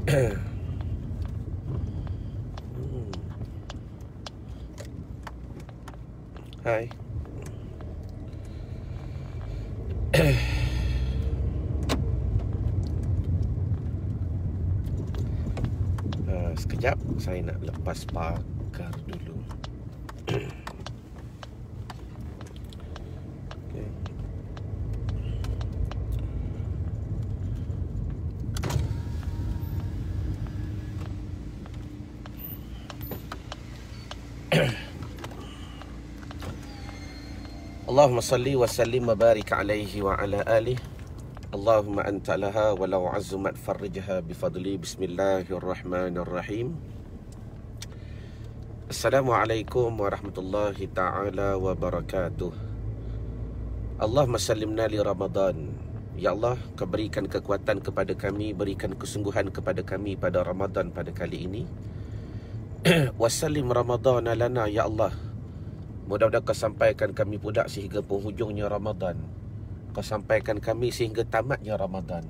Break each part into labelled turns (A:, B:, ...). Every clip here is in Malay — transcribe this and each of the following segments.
A: Hai. Sekejap, saya nak lepas pakar dulu. Okay. Allahumma salli wa sallim wa barik alaihi wa ala alihi. Allahumma anta laha walau azumat farrijha bifadli. Bismillahirrahmanirrahim. Assalamualaikum warahmatullahi ta'ala wabarakatuh. Allahumma sallimna li Ramadan. Ya Allah, Kau berikan kekuatan kepada kami, berikan kesungguhan kepada kami pada Ramadan pada kali ini. Wasallim Ramadan lana ya Allah. Mudah-mudahan Kau sampaikan kami pula sehingga penghujungnya Ramadan. Kau sampaikan kami sehingga tamatnya Ramadan.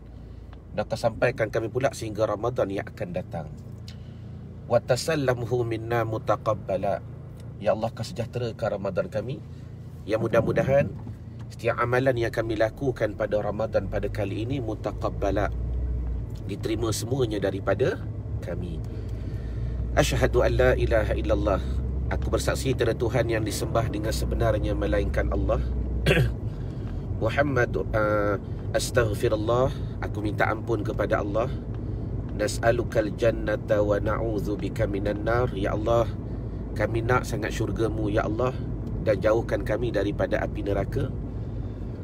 A: Dan Kau sampaikan kami pula sehingga Ramadan yang akan datang. Wa tasallamhu minna mutaqabbala. Ya Allah, Kau sejahterakan Ramadan kami. Yang mudah-mudahan setiap amalan yang kami lakukan pada Ramadan pada kali ini mutaqabbala, diterima semuanya daripada kami. Asyhadu an la ilaha illallah. Aku bersaksi tiada Tuhan yang disembah dengan sebenarnya melainkan Allah. Muhammad astaghfirullah. Aku minta ampun kepada Allah. Nas'alukal jannata wa na'udzubika minan nar. Ya Allah, kami nak sangat syurga-Mu ya Allah, dan jauhkan kami daripada api neraka.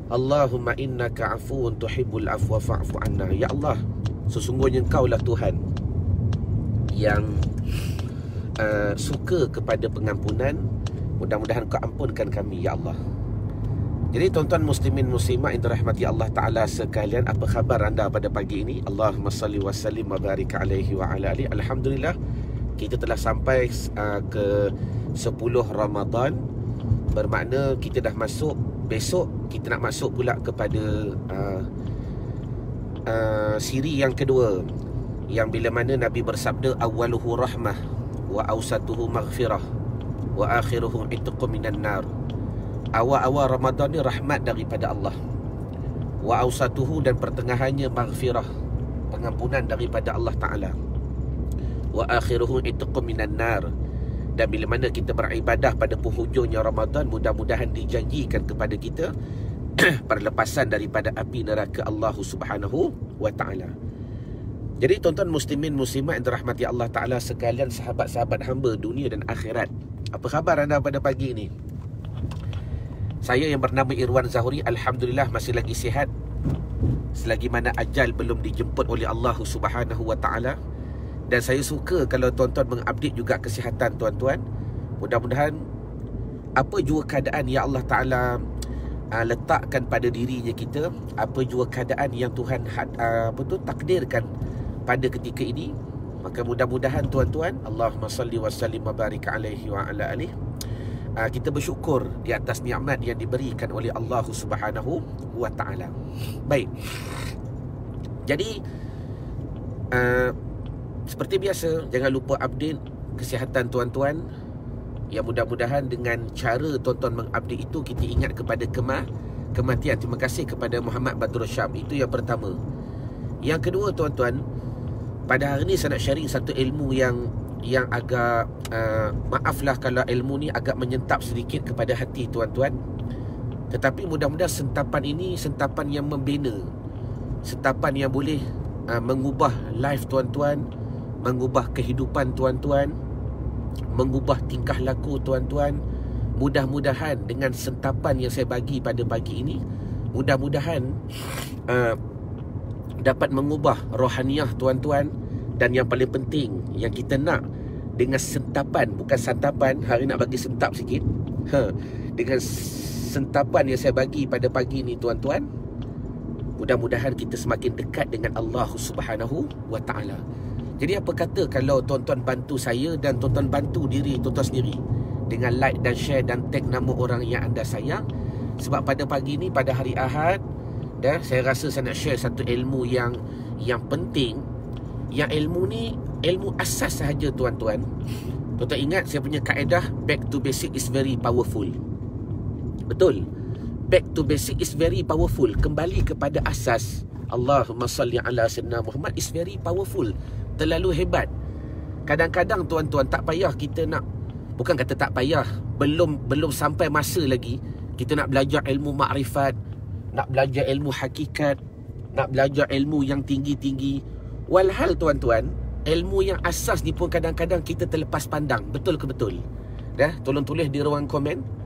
A: Allahumma innaka afuwun tuhibbul afwa fa'fu anna. Ya Allah, sesungguhnya Engkau-lah Tuhan yang suka kepada pengampunan. Mudah-mudahan Kau ampunkan kami ya Allah. Jadi tuan-tuan muslimin muslimat yang dirahmati Allah Ta'ala sekalian, apa khabar anda pada pagi ini? Allahumma salli wa sallim wa barik alaihi wa ala alihi. Alhamdulillah, kita telah sampai ke 10 Ramadan. Bermakna kita dah masuk, besok kita nak masuk pula kepada siri yang kedua, yang bila mana Nabi bersabda awwaluhu rahmah wa awsatuhu maghfirah wa akhiruhu itqu minan nar. Awal-awal Ramadan ni rahmat daripada Allah, wa awsatuhu, dan pertengahannya maghfirah, pengampunan daripada Allah Ta'ala, wa akhiruhu itqu minan nar. Dan bila mana kita beribadah pada penghujungnya Ramadan, mudah-mudahan dijanjikan kepada kita perlepasan daripada api neraka Allah Subhanahu wa Ta'ala. Jadi tuan-tuan muslimin muslimat yang dirahmati Allah Ta'ala sekalian, sahabat-sahabat hamba dunia dan akhirat, apa khabar anda pada pagi ini? Saya yang bernama Irwan Zahuri, alhamdulillah masih lagi sihat, selagi mana ajal belum dijemput oleh Allah Subhanahu wa Ta'ala. Dan saya suka kalau tuan-tuan mengupdate juga kesihatan tuan-tuan. Mudah-mudahan apa jua keadaan yang Allah Ta'ala letakkan pada dirinya kita, apa jua keadaan yang Tuhan takdirkan pada ketika ini, maka mudah-mudahan tuan-tuan, Allahumma salli wa sallim wa barik alaihi wa ala alihi, kita bersyukur di atas nikmat yang diberikan oleh Allah Subhanahu wa Ta'ala. Baik. Jadi seperti biasa, jangan lupa update kesihatan tuan-tuan. Yang mudah-mudahan dengan cara tuan-tuan mengupdate itu, kita ingat kepada kematian. Terima kasih kepada Muhammad Badrul Syam. Itu yang pertama. Yang kedua tuan-tuan, pada hari ini saya nak sharing satu ilmu yang agak maaflah kalau ilmu ni agak menyentap sedikit kepada hati tuan-tuan. Tetapi mudah-mudahan sentapan ini sentapan yang membina, sentapan yang boleh mengubah life tuan-tuan, mengubah kehidupan tuan-tuan, mengubah tingkah laku tuan-tuan. Mudah-mudahan dengan sentapan yang saya bagi pada pagi ini, mudah-mudahan dapat mengubah rohaniah tuan-tuan. Dan yang paling penting yang kita nak dengan sentapan, bukan santapan, hari nak bagi sentap sikit, dengan sentapan yang saya bagi pada pagi ni tuan-tuan, mudah-mudahan kita semakin dekat dengan Allah Subhanahu wa Ta'ala. Jadi apa kata kalau tuan-tuan bantu saya dan tuan-tuan bantu diri tuan-tuan sendiri dengan like dan share dan tag nama orang yang anda sayang. Sebab pada pagi ni, pada hari Ahad, dan saya rasa saya nak share satu ilmu yang penting Yang ilmu ni ilmu asas sahaja tuan-tuan. Tuan-tuan ingat saya punya kaedah back to basic is very powerful. Betul. Back to basic is very powerful. Kembali kepada asas. Allahumma salli ala sayyidina Muhammad is very powerful. Terlalu hebat. Kadang-kadang tuan-tuan tak payah kita nak, bukan kata tak payah, belum sampai masa lagi kita nak belajar ilmu makrifat, nak belajar ilmu hakikat, nak belajar ilmu yang tinggi-tinggi. Walhal tuan-tuan, ilmu yang asas ni pun kadang-kadang kita terlepas pandang. Betul ke betul? Dah, tolong tulis di ruang komen.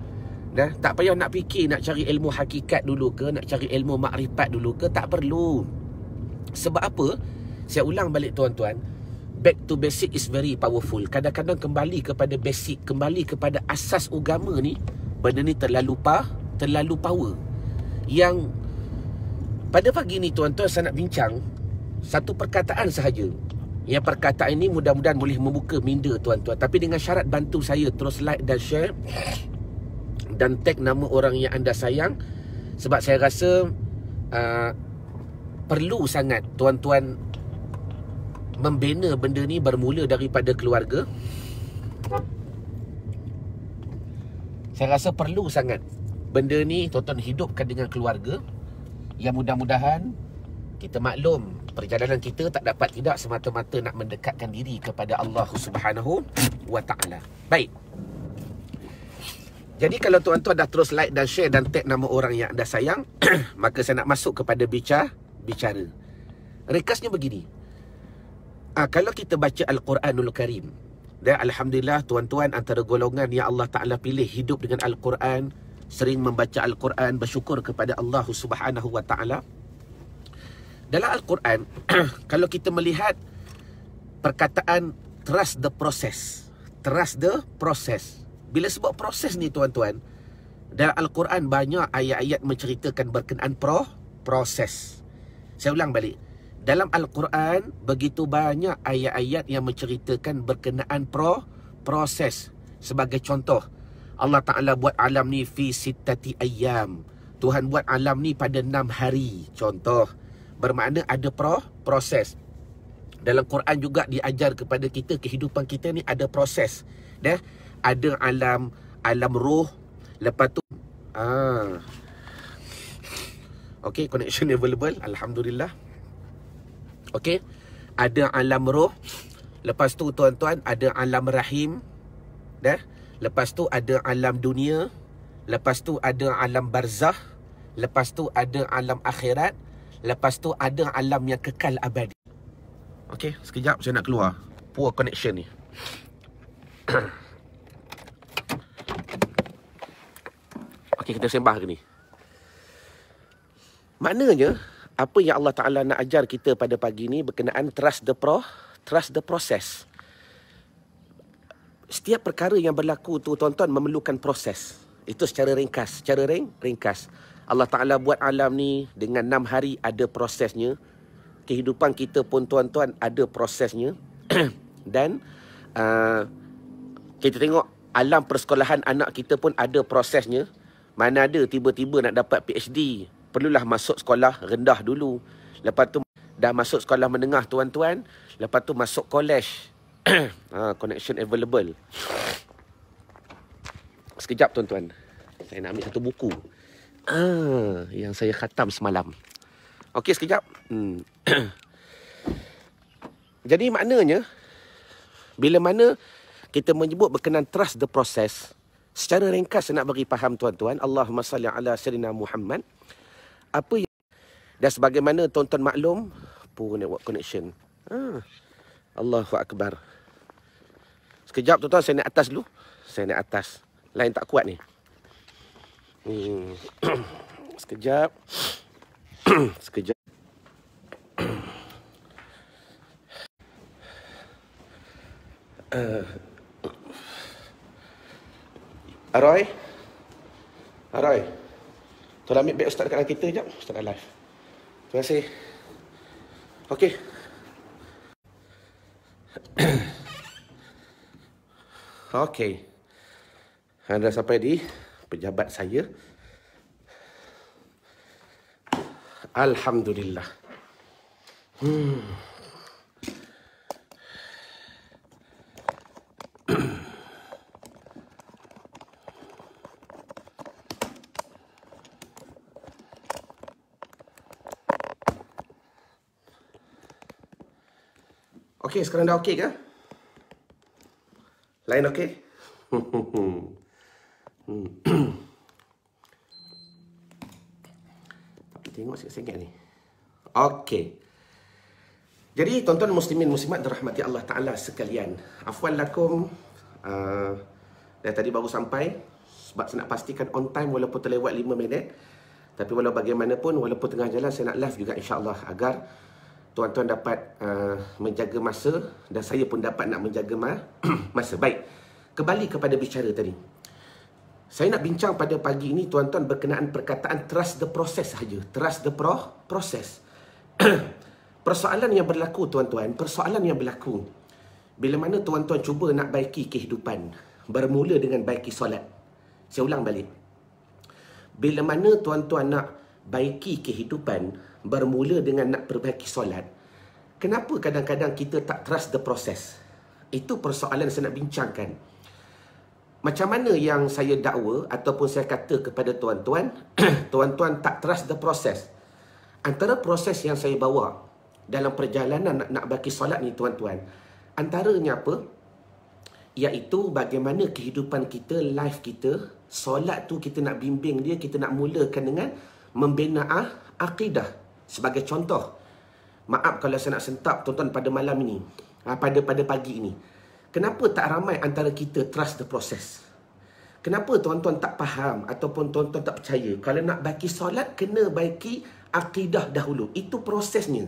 A: Dah, tak payah nak fikir nak cari ilmu hakikat dulu ke, nak cari ilmu makrifat dulu ke, tak perlu. Sebab apa? Saya ulang balik tuan-tuan, back to basic is very powerful. Kadang-kadang kembali kepada basic, kembali kepada asas agama ni, benda ni terlalu power. Yang pada pagi ni tuan-tuan saya nak bincang satu perkataan sahaja. Yang perkataan ini mudah-mudahan boleh membuka minda tuan-tuan. Tapi dengan syarat bantu saya terus like dan share dan tag nama orang yang anda sayang. Sebab saya rasa perlu sangat tuan-tuan membina benda ni bermula daripada keluarga. Saya rasa perlu sangat benda ni tuan-tuan hidupkan dengan keluarga. Yang mudah-mudahan kita maklum perjalanan kita tak dapat tidak semata-mata nak mendekatkan diri kepada Allah Subhanahu wa ta'ala. Baik. Jadi kalau tuan-tuan dah terus like dan share dan tag nama orang yang anda sayang, maka saya nak masuk kepada bicara. Rekasnya begini. Kalau kita baca Al-Quranul Karim, dan alhamdulillah tuan-tuan antara golongan yang Allah Ta'ala pilih hidup dengan Al-Quran, sering membaca Al-Quran, bersyukur kepada Allah Subhanahu wa ta'ala. Dalam Al-Quran, kalau kita melihat perkataan trust the process. Trust the process. Bila sebut proses ni tuan-tuan, dalam Al-Quran banyak ayat-ayat menceritakan berkenaan proses. Saya ulang balik. Dalam Al-Quran begitu banyak ayat-ayat yang menceritakan berkenaan proses. Sebagai contoh, Allah Ta'ala buat alam ni fi sittati ayyam. Tuhan buat alam ni pada 6 hari. Contoh, bermakna ada proses. Dalam Quran juga diajar kepada kita, kehidupan kita ni ada proses. Dah, ada alam roh. Lepas tu okey, connection available, alhamdulillah. Okey, ada alam roh. Lepas tu tuan-tuan ada alam rahim. Dah. Lepas tu ada alam dunia. Lepas tu ada alam barzakh. Lepas tu ada alam akhirat. Lepas tu ada alam yang kekal abadi. Okey, sekejap saya nak keluar. Poor connection ni. Okey, kita sembah ke ni. Maknanya, apa yang Allah Ta'ala nak ajar kita pada pagi ni berkenaan trust the process. Setiap perkara yang berlaku tu tuan-tuan memerlukan proses. Itu secara ringkas. Allah Ta'ala buat alam ni dengan 6 hari ada prosesnya. Kehidupan kita pun tuan-tuan ada prosesnya. Dan kita tengok alam persekolahan anak kita pun ada prosesnya. Mana ada tiba-tiba nak dapat PhD, perlulah masuk sekolah rendah dulu. Lepas tu dah masuk sekolah menengah tuan-tuan. Lepas tu masuk college. Connection available. Sekejap tuan-tuan. Saya nak ambil satu buku. Yang saya khatam semalam. Okey, sekejap. Jadi maknanya, bila mana kita menyebut berkenaan trust the process, secara ringkas saya nak bagi faham tuan-tuan. Allahumma salli ala sayyidina Muhammad. Apa yang, dan sebagaimana tuan-tuan maklum, poor network connection. Allahu Akbar. Sekejap tuan-tuan, saya naik atas dulu. Saya naik atas. Lain tak kuat ni. Sekejap. Sekejap. Aroy. Tolong ambil beg Ustaz dekat dalam kita sekejap. Ustaz dah live. Terima kasih. Okey. Okey. Anda sampai di pejabat saya. Alhamdulillah. Okey, sekarang dah okey ke? Lain okey? Tapi tengok sikit-sikit ni. Okey. Jadi tuan-tuan muslimin muslimat dirahmati Allah Ta'ala sekalian. Afwan lakum. Dari tadi baru sampai. Sebab saya nak pastikan on time walaupun terlewat 5 minit. Tapi walau bagaimanapun, walaupun tengah jalan, saya nak live juga insyaAllah. Agar tuan-tuan dapat menjaga masa. Dan saya pun dapat nak menjaga masa. Baik. Kembali kepada bicara tadi. Saya nak bincang pada pagi ini tuan-tuan berkenaan perkataan trust the process sahaja. Trust the process. Persoalan yang berlaku tuan-tuan, persoalan yang berlaku bila mana tuan-tuan cuba nak baiki kehidupan, bermula dengan baiki solat. Saya ulang balik. Bila mana tuan-tuan nak baiki kehidupan, bermula dengan nak perbaiki solat, kenapa kadang-kadang kita tak trust the process? Itu persoalan saya nak bincangkan. Macam mana yang saya dakwa ataupun saya kata kepada tuan-tuan, tuan-tuan tak trust the process. Antara proses yang saya bawa dalam perjalanan nak bagi solat ni tuan-tuan, antaranya apa? Iaitu bagaimana kehidupan kita, life kita, solat tu kita nak bimbing dia, kita nak mulakan dengan membina akidah. Sebagai contoh, maaf kalau saya nak sentap tuan-tuan pada malam ini, pada pagi ini. Kenapa tak ramai antara kita trust the process? Kenapa tuan-tuan tak faham ataupun tuan-tuan tak percaya? Kalau nak baiki solat, kena baiki akidah dahulu. Itu prosesnya.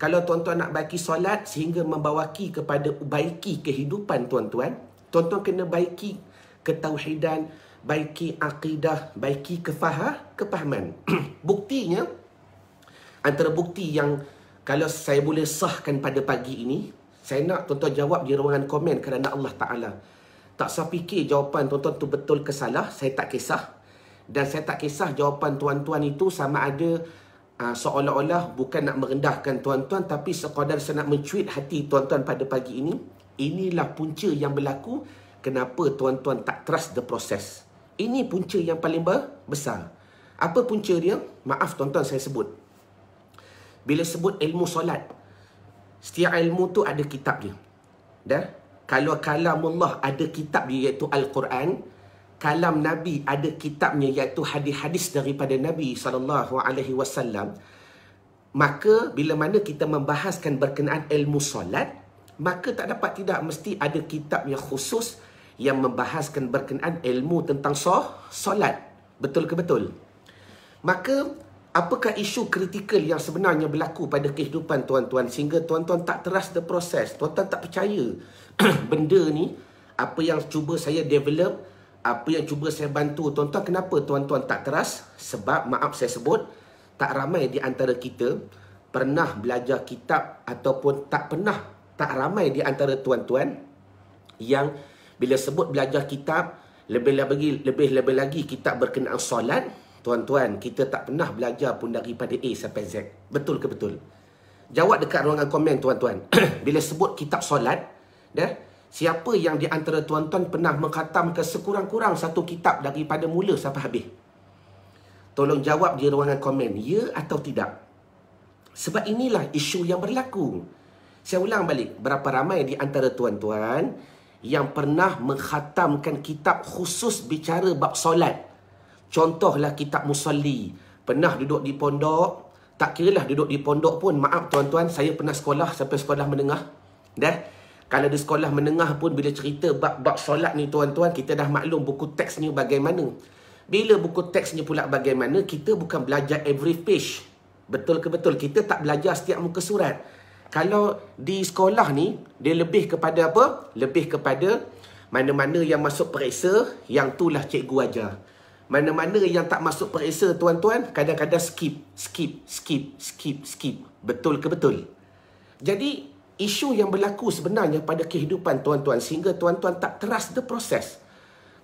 A: Kalau tuan-tuan nak baiki solat sehingga membawaki kepada baiki kehidupan tuan-tuan, tuan-tuan kena baiki ketauhidan, baiki akidah, baiki kefahaman. Buktinya, antara bukti yang kalau saya boleh sahkan pada pagi ini, saya nak tuan-tuan jawab di ruangan komen kerana Allah Ta'ala. Tak usah fikir jawapan tuan-tuan tu betul ke salah, saya tak kisah. Dan saya tak kisah jawapan tuan-tuan itu sama ada seolah-olah bukan nak merendahkan tuan-tuan, tapi sekadar saya nak mencuit hati tuan-tuan pada pagi ini. Inilah punca yang berlaku kenapa tuan-tuan tak trust the process. Ini punca yang paling besar. Apa punca dia? Maaf tuan-tuan saya sebut. Bila sebut ilmu solat, setiap ilmu tu ada kitab dia. Dah? Kalau kalamullah ada kitab dia iaitu Al-Quran, kalam Nabi ada kitabnya iaitu hadis-hadis daripada Nabi SAW. Maka bila mana kita membahaskan berkenaan ilmu solat, maka tak dapat tidak mesti ada kitab yang khusus yang membahaskan berkenaan ilmu tentang solat. Betul ke betul? Maka apakah isu kritikal yang sebenarnya berlaku pada kehidupan tuan-tuan sehingga tuan-tuan tak trust the process, tuan-tuan tak percaya benda ni, apa yang cuba saya develop, apa yang cuba saya bantu tuan-tuan, kenapa tuan-tuan tak trust? Sebab maaf saya sebut, tak ramai di antara kita pernah belajar kitab ataupun tak ramai di antara tuan-tuan yang bila sebut belajar kitab, lebih lagi kitab berkenaan solat, tuan-tuan, kita tak pernah belajar pun daripada A sampai Z. Betul ke betul? Jawab dekat ruangan komen tuan-tuan. Bila sebut kitab solat, dah, siapa yang di antara tuan-tuan pernah mengkhatamkan sekurang-kurang satu kitab daripada mula sampai habis? Tolong jawab di ruangan komen, ya atau tidak. Sebab inilah isu yang berlaku. Saya ulang balik, berapa ramai di antara tuan-tuan yang pernah mengkhatamkan kitab khusus bicara bab solat? Contohlah kitab Musalli. Pernah duduk di pondok, tak kiralah duduk di pondok pun, maaf tuan-tuan, saya pernah sekolah sampai sekolah menengah. Dah, kalau di sekolah menengah pun bila cerita bab solat ni tuan-tuan, kita dah maklum buku teksnya bagaimana. Bila buku teksnya pula bagaimana, kita bukan belajar every page. Betul ke betul? Kita tak belajar setiap muka surat. Kalau di sekolah ni, dia lebih kepada apa? Lebih kepada mana-mana yang masuk periksa, yang itulah cikgu ajar. Mana-mana yang tak masuk periksa tuan-tuan, kadang-kadang skip. Betul ke betul? Jadi, isu yang berlaku sebenarnya pada kehidupan tuan-tuan sehingga tuan-tuan tak trust the process.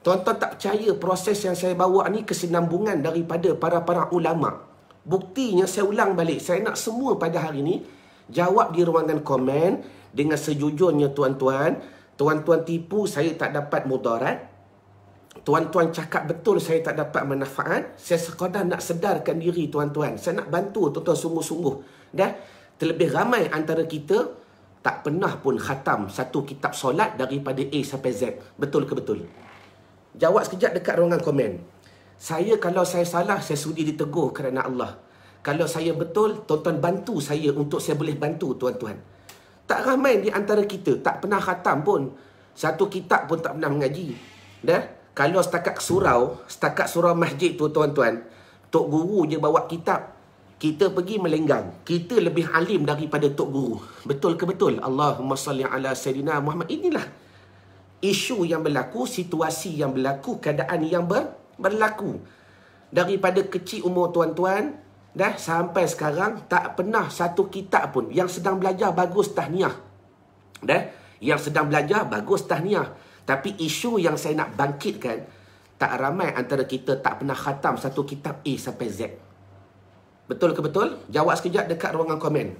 A: Tuan-tuan tak percaya proses yang saya bawa ni kesinambungan daripada para ulama. Buktinya saya ulang balik. Saya nak semua pada hari ni jawab di ruangan komen dengan sejujurnya tuan-tuan. Tuan-tuan tipu, saya tak dapat mudarat. Tuan-tuan cakap betul, saya tak dapat manfaat. Saya sekadar nak sedarkan diri tuan-tuan. Saya nak bantu tuan-tuan sungguh-sungguh. Dah, terlebih ramai antara kita tak pernah pun khatam satu kitab solat daripada A sampai Z. Betul ke betul? Jawab sekejap dekat ruangan komen. Kalau saya salah, saya sudi ditegur kerana Allah. Kalau saya betul, tuan-tuan bantu saya untuk saya boleh bantu tuan-tuan. Tak ramai di antara kita tak pernah khatam pun. Satu kitab pun tak pernah mengaji. Dah? Kalau setakat surau masjid tu tuan-tuan, tok guru je bawa kitab, kita pergi melenggang. Kita lebih alim daripada tok guru. Betul ke betul? Allahumma salli ala Sayyidina Muhammad. Inilah isu yang berlaku, situasi yang berlaku, keadaan yang berlaku. Daripada kecil umur tuan-tuan, dah sampai sekarang, tak pernah satu kitab pun. Yang sedang belajar, bagus, tahniah. Dah? Yang sedang belajar, bagus, tahniah. Tapi isu yang saya nak bangkitkan, tak ramai antara kita tak pernah khatam satu kitab A sampai Z. Betul ke betul? Jawab sekejap dekat ruangan komen.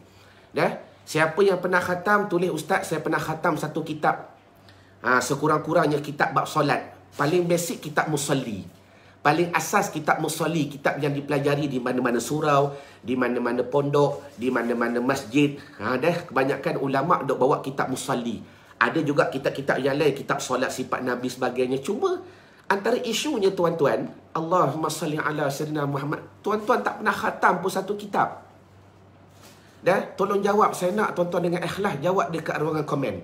A: Dah? Siapa yang pernah khatam, tulis ustaz, saya pernah khatam satu kitab. Sekurang-kurangnya kitab bab solat. Paling basic kitab musalli. Paling asas kitab musalli, kitab yang dipelajari di mana-mana surau, di mana-mana pondok, di mana-mana masjid. Kebanyakan ulama' dok bawa kitab musalli. Ada juga kitab-kitab yang lain, kitab solat sifat Nabi sebagainya. Cuma antara isunya tuan-tuan, Allahumma salli ala Sayyidina Muhammad, tuan-tuan tak pernah khatam pun satu kitab. Dah, tolong jawab. Saya nak tuan-tuan dengan ikhlas jawab dekat ruangan komen.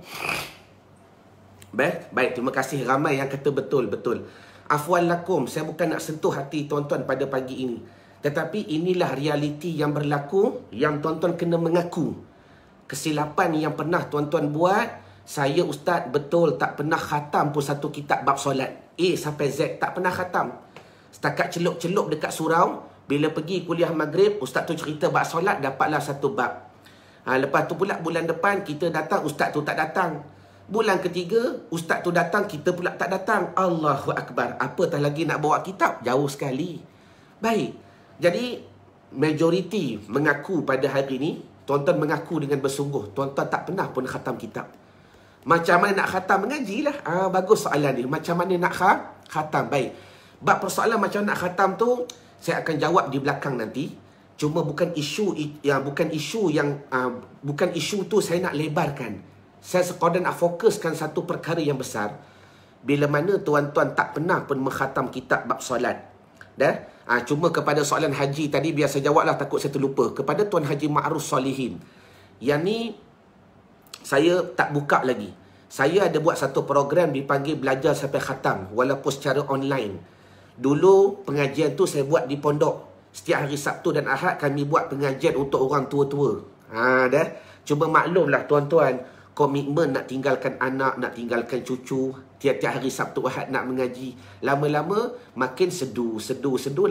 A: Baik, terima kasih. Ramai yang kata betul-betul. Afwan lakum, saya bukan nak sentuh hati tuan-tuan pada pagi ini. Tetapi inilah realiti yang berlaku, yang tuan-tuan kena mengaku. Kesilapan yang pernah tuan-tuan buat, saya ustaz betul tak pernah khatam pun satu kitab bab solat. A sampai Z tak pernah khatam. Setakat celup-celup dekat surau, bila pergi kuliah maghrib, ustaz tu cerita bab solat, dapatlah satu bab. Lepas tu pula bulan depan kita datang, ustaz tu tak datang. Bulan ketiga, ustaz tu datang, kita pula tak datang. Allahu Akbar. Apatah lagi nak bawa kitab? Jauh sekali. Baik. Jadi, majoriti mengaku pada hari ini, tuan-tuan mengaku dengan bersungguh, tuan-tuan tak pernah pun khatam kitab. Macam mana nak khatam? Mengajilah. Bagus soalan ni. Macam mana nak khatam? Baik. Bab persoalan macam nak khatam tu, saya akan jawab di belakang nanti. Cuma bukan isu tu saya nak lebarkan. Saya sekadar nak fokuskan satu perkara yang besar. Bila mana tuan-tuan tak pernah pun mengkhatam kitab bab solat. Dah? Cuma kepada soalan haji tadi, biar saya jawablah, takut saya terlupa. Kepada Tuan Haji Ma'ruf Solihin. Yang ni, saya tak buka lagi. Saya ada buat satu program dipanggil Belajar Sampai Khatam, walaupun secara online. Dulu pengajian tu saya buat di pondok. Setiap hari Sabtu dan Ahad kami buat pengajian untuk orang tua-tua. Dah. Cuma maklumlah tuan-tuan, komitmen nak tinggalkan anak, nak tinggalkan cucu, tiap-tiap hari Sabtu Ahad nak mengaji. Lama-lama makin sedu.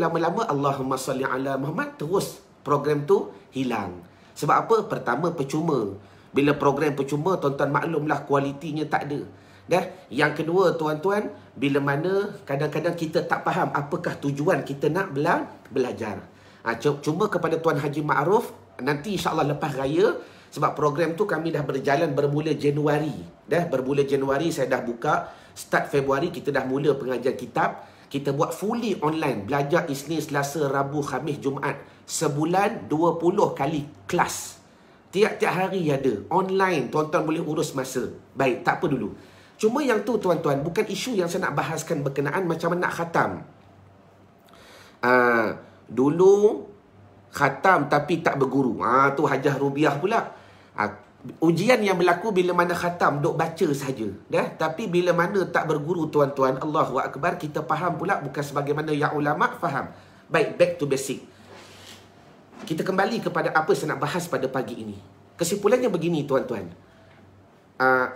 A: Lama-lama Allahumma salli ala Muhammad, terus program tu hilang. Sebab apa? Pertama, percuma. Bila program percuma, tuan-tuan maklumlah kualitinya tak ada. Dah. Yang kedua, tuan-tuan, bila mana kadang-kadang kita tak faham apakah tujuan kita nak belajar. Cuma kepada Tuan Haji Ma'ruf, nanti insyaAllah lepas raya, sebab program tu kami dah berjalan bermula Januari. Bermula Januari saya dah buka. Start Februari kita dah mula pengajian kitab. Kita buat fully online. Belajar Isnin, Selasa, Rabu, Khamis, Jumaat. Sebulan 20 kali kelas. Tiap-tiap hari ada. Online. Tuan-tuan boleh urus masa. Baik, tak apa dulu. Cuma yang tu tuan-tuan, bukan isu yang saya nak bahaskan berkenaan macam mana nak khatam. Dulu khatam tapi tak berguru. Tu Hajah Rubiah pula. Ujian yang berlaku bila mana khatam duk baca saja. Tapi bila mana tak berguru tuan-tuan, Allahu Akbar, kita faham pula bukan sebagaimana yang ulama faham. Baik, back to basic. Kita kembali kepada apa saya nak bahas pada pagi ini. Kesimpulannya begini tuan-tuan.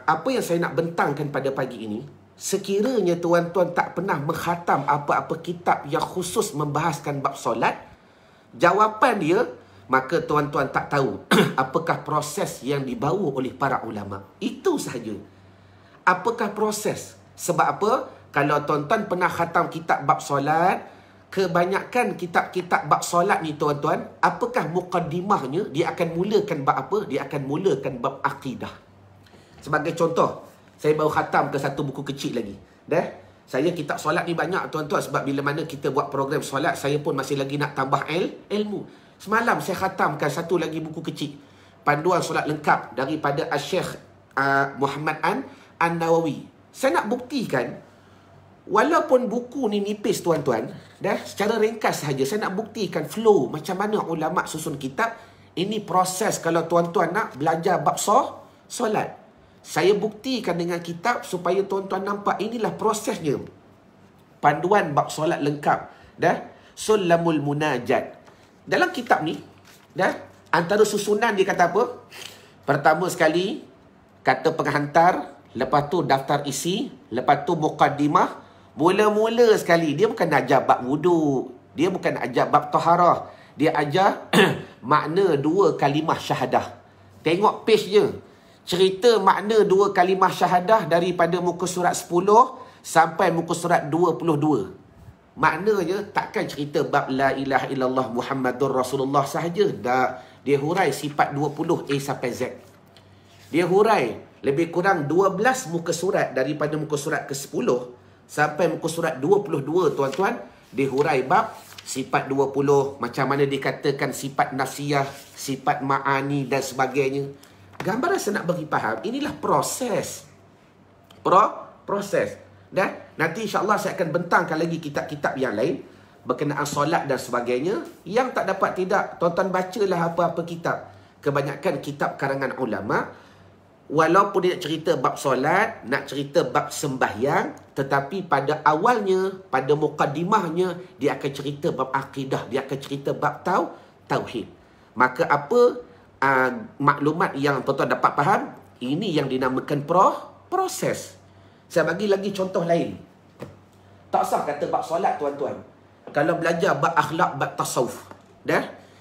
A: Apa yang saya nak bentangkan pada pagi ini, sekiranya tuan-tuan tak pernah mengkhatam apa-apa kitab yang khusus membahaskan bab solat, jawapan dia, maka tuan-tuan tak tahu apakah proses yang dibawa oleh para ulama. Itu sahaja. Apakah proses? Sebab apa? Kalau tuan-tuan pernah khatam kitab bab solat, kebanyakan kitab-kitab bab solat ni tuan-tuan, apakah muqaddimahnya? Dia akan mulakan bab apa? Dia akan mulakan bab akidah. Sebagai contoh, saya baru khatam ke satu buku kecil lagi. Saya kitab solat ni banyak tuan-tuan, sebab bila mana kita buat program solat, saya pun masih lagi nak tambah ilmu. Semalam saya khatamkan satu lagi buku kecil. panduan solat lengkap daripada Syekh Muhammad An-Nawawi. Saya nak buktikan, walaupun buku ni nipis tuan-tuan, secara ringkas sahaja saya nak buktikan flow macam mana ulama susun kitab. Ini proses kalau tuan-tuan nak belajar bab solat. Saya buktikan dengan kitab supaya tuan-tuan nampak inilah prosesnya. Panduan bab solat lengkap. Sulamul Munajat. Dalam kitab ni, antara susunan dia kata apa? Pertama sekali, kata penghantar, lepas tu daftar isi, lepas tu muqaddimah. Mula-mula sekali, dia bukan ajar bab wuduk, dia bukan ajar bab taharah, dia ajar makna 2 kalimah syahadah. Tengok page je, cerita makna 2 kalimah syahadah daripada muka surat 10 sampai muka surat 22. Maknanya takkan cerita bab la ilaha illallah Muhammadur Rasulullah sahaja. Dia hurai sifat 20 A sampai Z. Dia hurai lebih kurang 12 muka surat daripada muka surat ke-10 sampai muka surat 22 tuan-tuan. Dia hurai bab sifat 20, macam mana dikatakan sifat nafsiyah, sifat ma'ani dan sebagainya. Gambaran saya nak bagi faham, inilah proses. Proses. Dan nanti insyaAllah saya akan bentangkan lagi kitab-kitab yang lain berkenaan solat dan sebagainya. Yang tak dapat tidak, tuan-tuan bacalah apa-apa kitab. Kebanyakan kitab karangan ulama, walaupun dia nak cerita bab solat, nak cerita bab sembahyang, tetapi pada awalnya, pada muqaddimahnya, dia akan cerita bab akidah, dia akan cerita bab tauhid. Maka apa maklumat yang tuan-tuan dapat faham, ini yang dinamakan proses. Saya bagi lagi contoh lain. Tak usah kata bab solat tuan-tuan. Kalau belajar bab akhlak, bab tasawuf.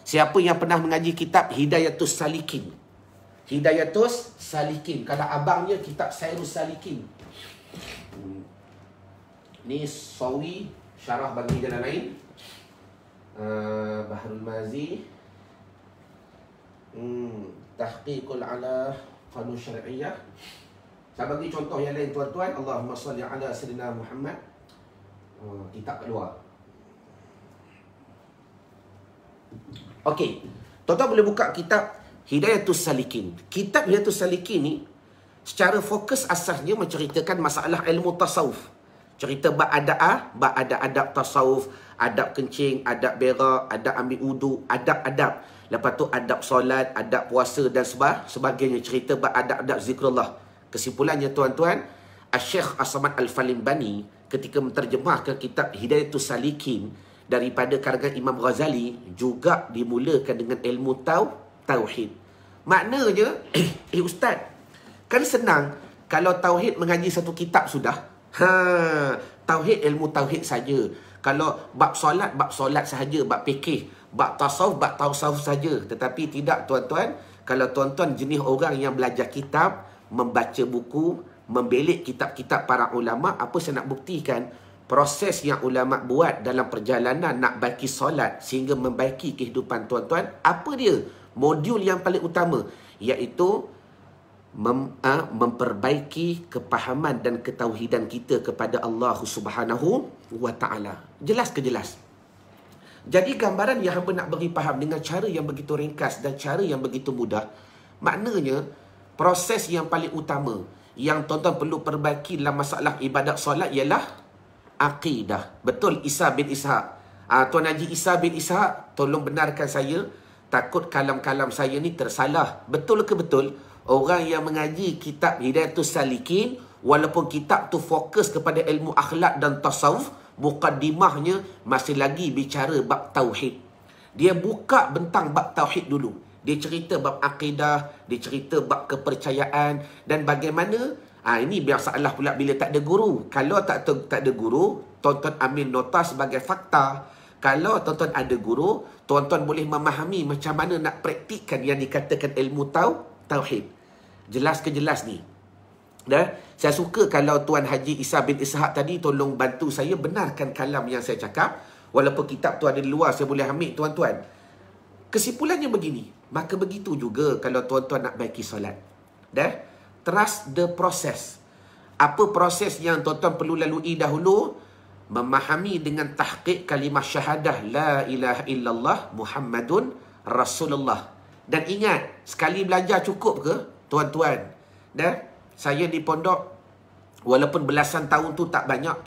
A: Siapa yang pernah mengaji kitab Hidayatus Salikin? Hidayatus Salikin. Kalau abangnya kitab Sairus Salikin. Ni Sawi, syarah bagi jalan lain. Bahrul Mazi. Tahqiqul ala Qanun Syari'iyah. Saya bagi contoh yang lain tuan-tuan. Allahumma salli ala Sayyidina Muhammad. Kitab keluar. Okey. Tuan-tuan boleh buka kitab Hidayatus Salikin. Kitab Hidayatus Salikin ni secara fokus asasnya menceritakan masalah ilmu tasawuf. Cerita bab adab tasawuf, adab kencing, adab berak, adab ambil wudu, adab-adab. Lepas tu adab solat, adab puasa dan sebagainya. Cerita bab adab-adab zikrullah. Kesimpulannya tuan-tuan, Syekh As-Samad Al-Falimbani ketika menterjemahkan kitab Hidayatus Salikin daripada karangan Imam Ghazali juga dimulakan dengan ilmu tauhid. Maknanya, ustaz, kan senang kalau tauhid mengaji satu kitab sudah. Tauhid, ilmu tauhid saja. Kalau bab solat sahaja, bab fikih, bab tasawuf saja. Tetapi tidak tuan-tuan, kalau tuan-tuan jenis orang yang belajar kitab, membaca buku, membelik kitab-kitab para ulama, apa saya nak buktikan? Proses yang ulama buat dalam perjalanan nak baiki solat sehingga membaiki kehidupan tuan-tuan, apa dia? Modul yang paling utama, iaitu memperbaiki kepahaman dan ketauhidan kita kepada Allah Subhanahu wa Ta'ala. Jelas ke jelas? Jadi gambaran yang hamba nak bagi faham dengan cara yang begitu ringkas dan cara yang begitu mudah, maknanya proses yang paling utama yang tuan-tuan perlu perbaiki dalam masalah ibadat solat ialah akidah. Betul Isa bin Ishaq? Tuan Haji Isa bin Ishaq, tolong benarkan saya. Takut kalam-kalam saya ni tersalah. Betul ke betul? Orang yang mengaji kitab Hidayatus Salikin, walaupun kitab tu fokus kepada ilmu akhlak dan tasawuf, muqaddimahnya masih lagi bicara bab tauhid. Dia buka bentang bab tauhid dulu. Dia cerita bab akidah, dia cerita bab kepercayaan dan bagaimana. Ini masalah pula bila tak ada guru. Kalau tak ada guru, tuan-tuan ambil nota sebagai fakta. Kalau tuan-tuan ada guru, tuan-tuan boleh memahami macam mana nak praktikkan yang dikatakan ilmu tauhid. Jelas ke jelas ni? Saya suka kalau Tuan Haji Isa bin Ishaq tadi tolong bantu saya benarkan kalam yang saya cakap. Walaupun kitab tu ada di luar, saya boleh ambil tuan-tuan. Kesimpulannya begini. Maka begitu juga kalau tuan-tuan nak baiki solat. Trust the process. Apa proses yang tuan-tuan perlu lalui dahulu? Memahami dengan tahqiq kalimah syahadah la ilaha illallah Muhammadun Rasulullah. Dan ingat, sekali belajar cukup ke, tuan-tuan? Saya di pondok, walaupun belasan tahun tu tak banyak.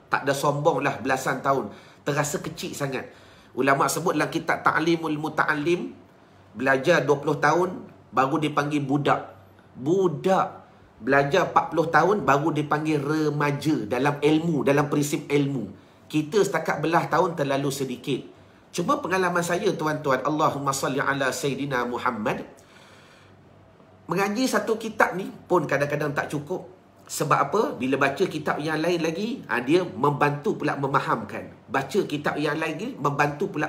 A: Tak ada sombong lah belasan tahun. Terasa kecil sangat. Ulama sebut dalam kitab Ta'limul Muta'allim, belajar 20 tahun, baru dipanggil budak. Budak. Belajar 40 tahun, baru dipanggil remaja dalam ilmu, dalam prinsip ilmu. Kita setakat belah tahun terlalu sedikit. Cuma pengalaman saya, tuan-tuan, Allahumma salli ala Sayyidina Muhammad, mengaji satu kitab ni pun kadang-kadang tak cukup. Sebab apa? Bila baca kitab yang lain lagi, dia membantu pula memahamkan. Baca kitab yang lain lagi, membantu pula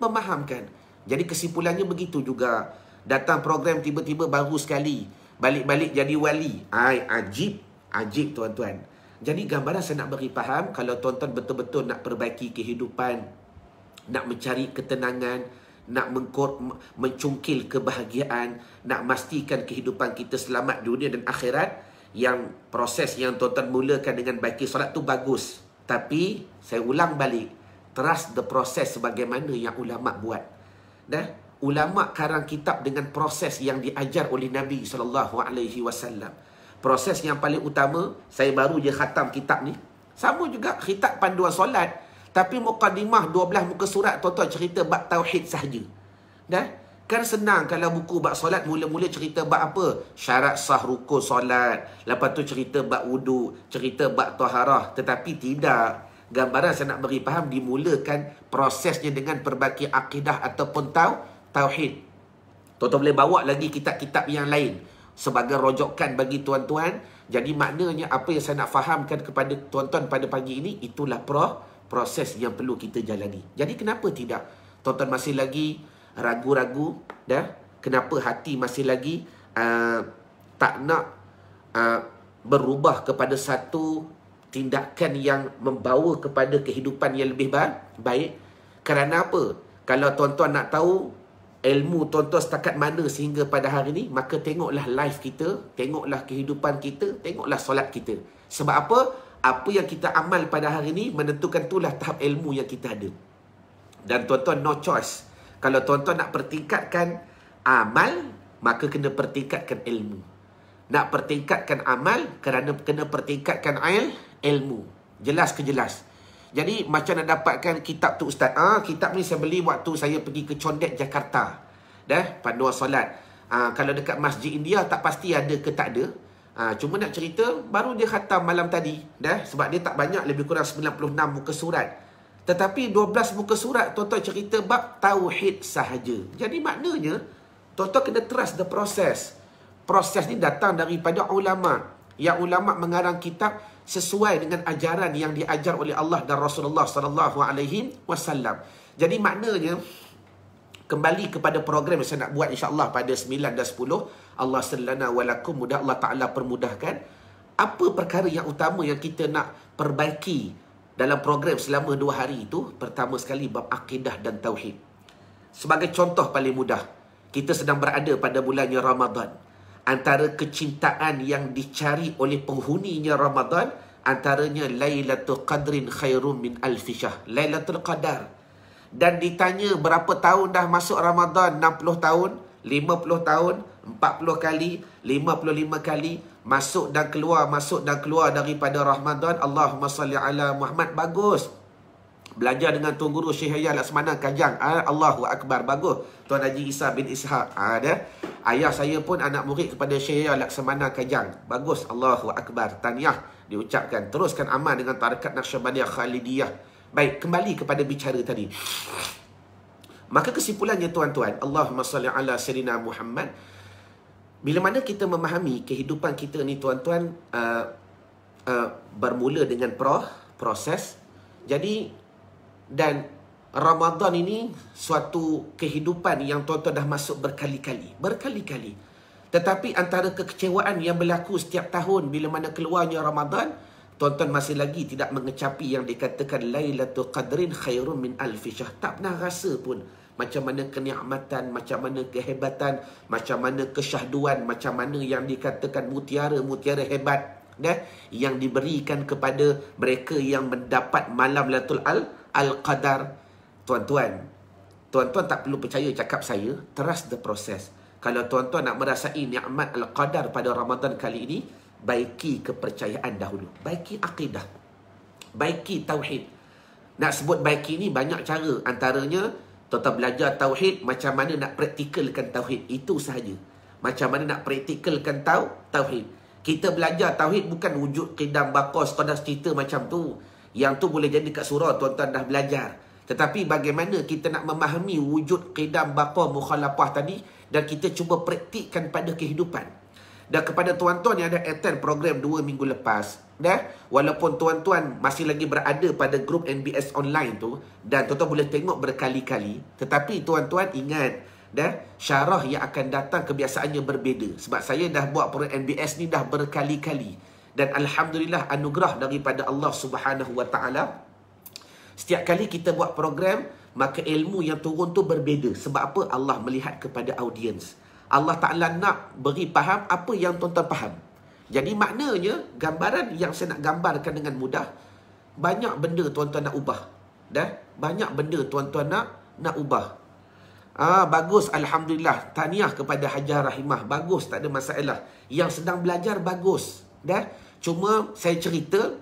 A: memahamkan. Jadi kesimpulannya begitu juga. Datang program tiba-tiba baru sekali, balik-balik jadi wali. Ajib tuan-tuan. Jadi gambaran saya nak beri faham, kalau tuan-tuan betul-betul nak perbaiki kehidupan, nak mencari ketenangan, nak mencungkil kebahagiaan, nak memastikan kehidupan kita selamat dunia dan akhirat, yang proses yang tuan-tuan mulakan dengan baiki solat tu bagus. Tapi saya ulang balik, trust the process sebagaimana yang ulama buat. Ulama karang kitab dengan proses yang diajar oleh Nabi SAW. Proses yang paling utama, saya baru je khatam kitab ni. Sama juga kitab panduan solat, tapi muqaddimah 12 muka surat tuan-tuan cerita bab tauhid sahaja. Kan senang kalau buku bab solat mula-mula cerita bab apa? Syarat sah rukun solat. Lepas tu cerita bab wudu, cerita bab taharah. Tetapi tidak. Gambaran saya nak beri faham, dimulakan prosesnya dengan perbaiki akidah ataupun tauhid. Tuan-tuan boleh bawa lagi kitab-kitab yang lain sebagai rojokan bagi tuan-tuan. Jadi maknanya apa yang saya nak fahamkan kepada tuan-tuan pada pagi ini, itulah proses yang perlu kita jalani. Jadi kenapa tidak? Tuan-tuan masih lagi ragu-ragu, kenapa hati masih lagi tak nak berubah kepada satu tindakan yang membawa kepada kehidupan yang lebih baik? Kerana apa? Kalau tuan-tuan nak tahu ilmu tuan-tuan setakat mana sehingga pada hari ini, maka tengoklah live kita, tengoklah kehidupan kita, tengoklah solat kita. Sebab apa? Apa yang kita amal pada hari ini menentukan itulah tahap ilmu yang kita ada. Dan tuan-tuan no choice. Kalau tuan-tuan nak pertingkatkan amal, maka kena pertingkatkan ilmu. Nak pertingkatkan amal, kerana kena pertingkatkan ilmu. Jelas ke jelas? Jadi macam nak dapatkan kitab tu Ustaz? Kitab ni saya beli waktu saya pergi ke Condet, Jakarta. Panduan solat. Kalau dekat Masjid India tak pasti ada ke tak ada. Cuma nak cerita, baru dia khatam malam tadi. Sebab dia tak banyak, lebih kurang 96 muka surat. Tetapi 12 muka surat tuan-tuan cerita bab tauhid sahaja. Jadi maknanya tuan-tuan kena trust the process. Proses ni datang daripada ulama. Yang ulama mengarang kitab sesuai dengan ajaran yang diajar oleh Allah dan Rasulullah SAW. Jadi maknanya, kembali kepada program yang saya nak buat insya-Allah pada 9 dan 10, Allah sallana walakum, mudah Allah Ta'ala permudahkan. Apa perkara yang utama yang kita nak perbaiki dalam program selama 2 hari itu? Pertama sekali bab akidah dan tauhid. Sebagai contoh paling mudah, kita sedang berada pada bulannya Ramadan. Antara kecintaan yang dicari oleh penghuninya Ramadan, antaranya Lailatul Qadrin khairum min alfi syahr. Lailatul Qadar. Dan ditanya berapa tahun dah masuk Ramadan? 60 tahun, 50 tahun, 40 kali, 55 kali. Masuk dan keluar daripada Ramadan. Allahumma salli ala Muhammad. Bagus. Belajar dengan Tuan Guru Syekh Yahya Laksmana Kajang. Allahu Akbar. Bagus. Tuan Haji Isa bin Ishaq. Ayah saya pun anak murid kepada Syekh Yahya Laksmana Kajang. Bagus. Allahu Akbar. Tahniah diucapkan. Teruskan amal dengan tarekat Naqsyabandiyah Khalidiyah. Baik, kembali kepada bicara tadi. Maka kesimpulannya tuan-tuan, Allahumma salli ala Sayyidina Muhammad. Bila mana kita memahami kehidupan kita ni tuan-tuan, bermula dengan proses. Jadi, dan Ramadan ini suatu kehidupan yang tuan-tuan dah masuk berkali-kali. Tetapi antara kekecewaan yang berlaku setiap tahun bila mana keluarnya Ramadan, tuan-tuan masih lagi tidak mengecapi yang dikatakan Lailatul Qadrin khairum min alfi syahr. Tak pernah rasa pun macam mana kenikmatan, macam mana kehebatan, macam mana kesyahduan, macam mana yang dikatakan mutiara-mutiara hebat yang diberikan kepada mereka yang mendapat malam Lailatul Al-Qadar. Tuan-tuan, Tuan-tuan tak perlu percaya cakap saya, trust the process. Kalau tuan-tuan nak merasai nikmat Al-Qadar pada Ramadan kali ini, baiki kepercayaan dahulu. Baiki akidah. Baiki tauhid. Nak sebut baiki ni banyak cara. Antaranya, tuan-tuan belajar tauhid, macam mana nak praktikalkan tauhid. Itu sahaja. Macam mana nak praktikalkan tauhid. Kita belajar tauhid bukan wujud qidam baqah, sekadar cerita macam tu. Yang tu boleh jadi kat surah, tuan-tuan dah belajar. Tetapi bagaimana kita nak memahami wujud qidam baqah mukhalafah tadi dan kita cuba praktikkan pada kehidupan. Dan kepada tuan-tuan yang ada attend program 2 minggu lepas, walaupun tuan-tuan masih lagi berada pada grup NBS online tu dan tuan-tuan boleh tengok berkali-kali, tetapi tuan-tuan ingat syarah yang akan datang kebiasaannya berbeza. Sebab saya dah buat program NBS ni dah berkali-kali dan alhamdulillah anugerah daripada Allah Subhanahu Wa Taala. Setiap kali kita buat program, maka ilmu yang turun tu berbeza. Sebab apa? Allah melihat kepada audiens. Allah Ta'ala nak beri faham apa yang tuan-tuan faham. Jadi maknanya, gambaran yang saya nak gambarkan dengan mudah, banyak benda tuan-tuan nak ubah. Banyak benda tuan-tuan nak ubah. Bagus, alhamdulillah. Tahniah kepada Hajah Rahimah. Bagus, tak ada masalah. Yang sedang belajar, bagus. Cuma saya cerita,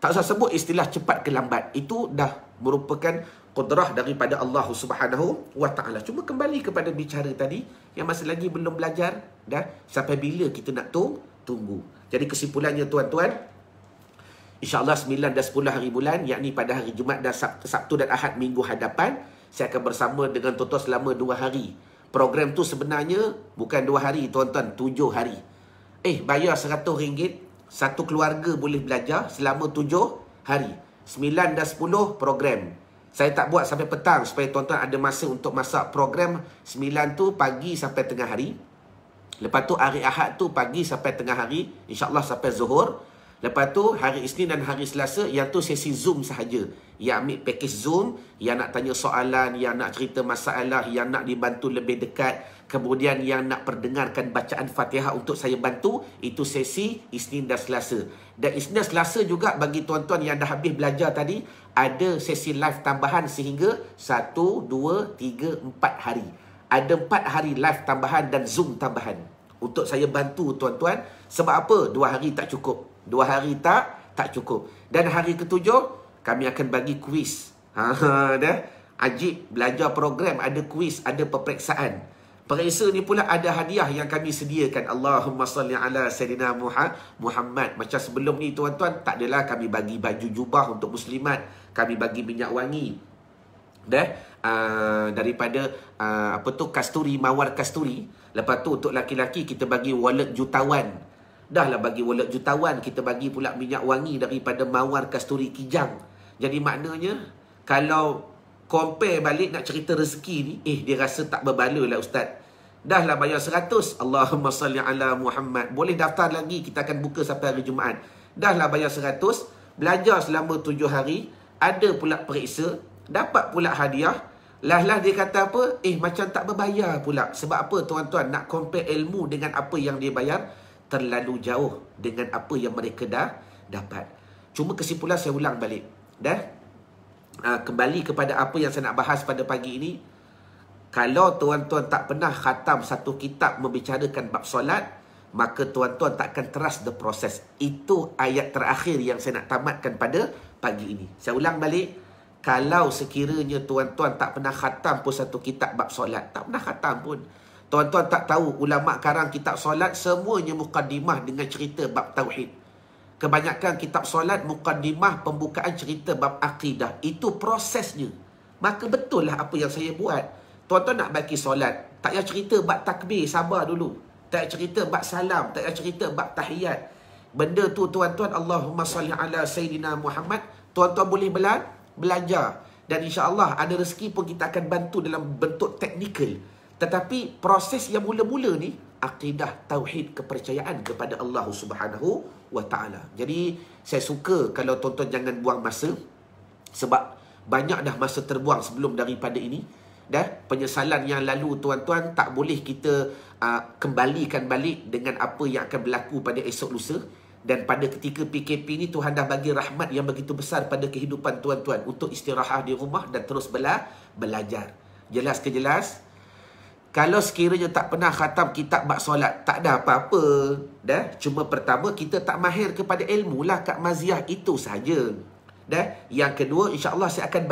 A: tak usah sebut istilah cepat ke lambat. Itu dah merupakan qudrah daripada Allah Subhanahu Wa Taala. Cuma kembali kepada bicara tadi, yang masih lagi belum belajar, sampai bila kita nak tunggu. Jadi kesimpulannya tuan-tuan, InsyaAllah 9 dan 10 hari bulan, yakni pada hari Jumaat dan Sabtu dan Ahad minggu hadapan, saya akan bersama dengan tuan-tuan selama 2 hari. Program tu sebenarnya bukan 2 hari tuan-tuan, 7 hari. Bayar RM100, satu keluarga boleh belajar selama 7 hari. 9 dan 10 program. Saya tak buat sampai petang supaya tuan-tuan ada masa untuk masak. Program 9 tu pagi sampai tengah hari. Lepas tu hari Ahad tu pagi sampai tengah hari, InsyaAllah sampai Zuhur. Lepas tu hari Isnin dan hari Selasa, yang tu sesi Zoom sahaja. Yang ambil package Zoom, yang nak tanya soalan, yang nak cerita masalah, yang nak dibantu lebih dekat, kemudian yang nak perdengarkan bacaan Fatihah untuk saya bantu, itu sesi Isnin dan Selasa. Dan Isnin dan Selasa juga bagi tuan-tuan yang dah habis belajar tadi, ada sesi live tambahan sehingga 1, 2, 3, 4 hari. Ada 4 hari live tambahan dan Zoom tambahan untuk saya bantu tuan-tuan. Sebab apa? 2 hari tak cukup. 2 hari tak cukup. Dan hari ke-7 kami akan bagi kuis. Ajib belajar program, ada kuis, ada peperiksaan. Periksa ni pula ada hadiah yang kami sediakan. Allahumma salli ala Sayyidina Muhammad. Macam sebelum ni tuan-tuan, tak adalah kami bagi baju jubah untuk muslimat, kami bagi minyak wangi daripada kasturi, mawar kasturi. Lepas tu untuk laki-laki kita bagi wallet jutawan. Dah lah bagi wallet jutawan, kita bagi pula minyak wangi daripada mawar kasturi kijang. Jadi maknanya, kalau compare balik nak cerita rezeki ni, dia rasa tak berbala lah ustaz. Dah lah bayar 100, Allahumma salli ala Muhammad. Boleh daftar lagi, kita akan buka sampai hari Jumaat. Dah lah bayar 100, belajar selama 7 hari, ada pula periksa, dapat pula hadiah. Lah dia kata apa? Macam tak berbayar pula. Sebab apa tuan-tuan? Nak compare ilmu dengan apa yang dia bayar, terlalu jauh dengan apa yang mereka dah dapat. Cuma kesimpulan saya ulang balik. Kembali kepada apa yang saya nak bahas pada pagi ini. Kalau tuan-tuan tak pernah khatam satu kitab membicarakan bab solat, maka tuan-tuan takkan trust the process. Itu ayat terakhir yang saya nak tamatkan pada pagi ini. Saya ulang balik. Kalau sekiranya tuan-tuan tak pernah khatam pun satu kitab bab solat, tak pernah khatam pun, tuan-tuan tak tahu ulama karang kitab solat semuanya mukaddimah dengan cerita bab tauhid. Kebanyakan kitab solat mukaddimah pembukaan cerita bab akidah. Itu prosesnya. Maka betul lah apa yang saya buat. Tuan-tuan nak bagi solat, tak payah cerita bab takbir, sabar dulu. Tak payah cerita bab salam, tak payah cerita bab tahiyat. Benda tu tuan-tuan, Allahumma salli ala Sayyidina Muhammad, tuan-tuan boleh belajar. Dan insya-Allah ada rezeki pun kita akan bantu dalam bentuk teknikal. Tetapi proses yang mula-mula ni, akidah, tauhid, kepercayaan kepada Allah Subhanahu Wa Taala. Jadi saya suka kalau tuan-tuan jangan buang masa, sebab banyak dah masa terbuang sebelum daripada ini. Penyesalan yang lalu tuan-tuan tak boleh kita kembalikan balik dengan apa yang akan berlaku pada esok lusa. Dan pada ketika PKP ni Tuhan dah bagi rahmat yang begitu besar pada kehidupan tuan-tuan untuk istirahat di rumah dan terus belajar. Jelas ke jelas? Kalau sekiranya tak pernah khatam kitab bab solat, tak ada apa-apa. Dah, cuma pertama kita tak mahir kepada ilmu lah kat maziah itu saja. Dah, yang kedua insya-Allah saya akan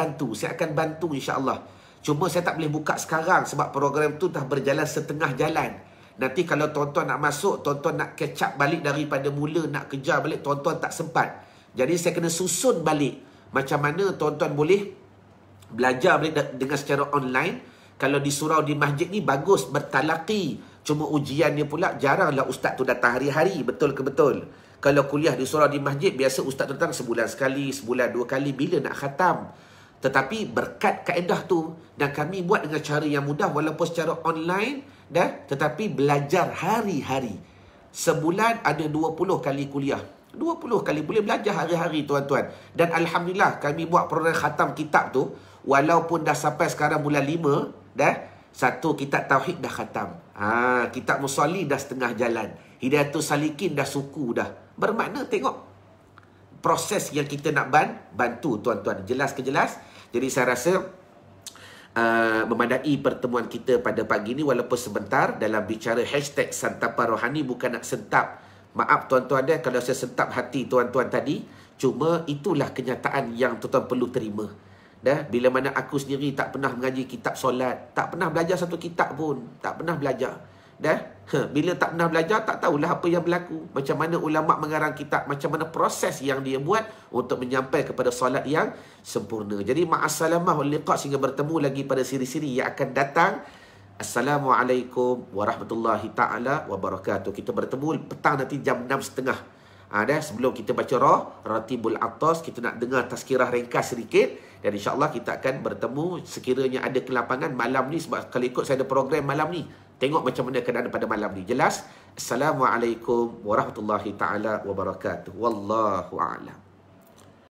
A: bantu insya-Allah. Cuma saya tak boleh buka sekarang sebab program tu dah berjalan setengah jalan. Nanti kalau tuan-tuan nak masuk, tuan-tuan nak catch up balik daripada mula, nak kejar balik, tuan-tuan tak sempat. Jadi saya kena susun balik macam mana tuan-tuan boleh belajar balik dengan secara online. Kalau di surau di masjid ni bagus bertalaqi. Cuma ujiannya pula jaranglah ustaz tu datang hari-hari. Betul ke betul? Kalau kuliah di surau di masjid, biasa ustaz tu datang sebulan sekali, sebulan 2 kali bila nak khatam. Tetapi berkat kaedah tu, dan kami buat dengan cara yang mudah walaupun secara online, dah, tetapi belajar hari-hari. Sebulan ada 20 kali kuliah. 20 kali boleh belajar hari-hari tuan-tuan. Dan Alhamdulillah kami buat program khatam kitab tu, walaupun dah sampai sekarang bulan 5, dah, 1 kitab Tauhid dah khatam. Kitab Musalli dah setengah jalan. Hidayatul Salikin dah suku dah. Bermakna tengok proses yang kita nak bantu tuan-tuan. Jelas ke jelas? Jadi saya rasa memadai pertemuan kita pada pagi ini walaupun sebentar dalam bicara hashtag santapan rohani, bukan nak sentap. Maaf tuan-tuan dia kalau saya sentap hati tuan-tuan tadi. Cuma itulah kenyataan yang tuan-tuan perlu terima. Dah, bila mana aku sendiri tak pernah mengaji kitab solat, tak pernah belajar satu kitab pun, tak pernah belajar. Dah, bila tak pernah belajar, tak tahulah apa yang berlaku. Macam mana ulama mengarang kitab, macam mana proses yang dia buat untuk menyampaikan kepada solat yang sempurna. Jadi ma'assalamah wal liqa, sehingga bertemu lagi pada siri-siri yang akan datang. Assalamualaikum warahmatullahi ta'ala wabarakatuh. Kita bertemu petang nanti jam 6.30. Dah, sebelum kita baca Ratibul Atas, kita nak dengar tazkirah ringkas sedikit. Dan insyaAllah kita akan bertemu sekiranya ada kelapangan malam ni. Sebab kalau ikut saya ada program malam ni, tengok macam mana keadaan pada malam ni. Jelas? Assalamualaikum warahmatullahi ta'ala wabarakatuh. Wallahu a'lam.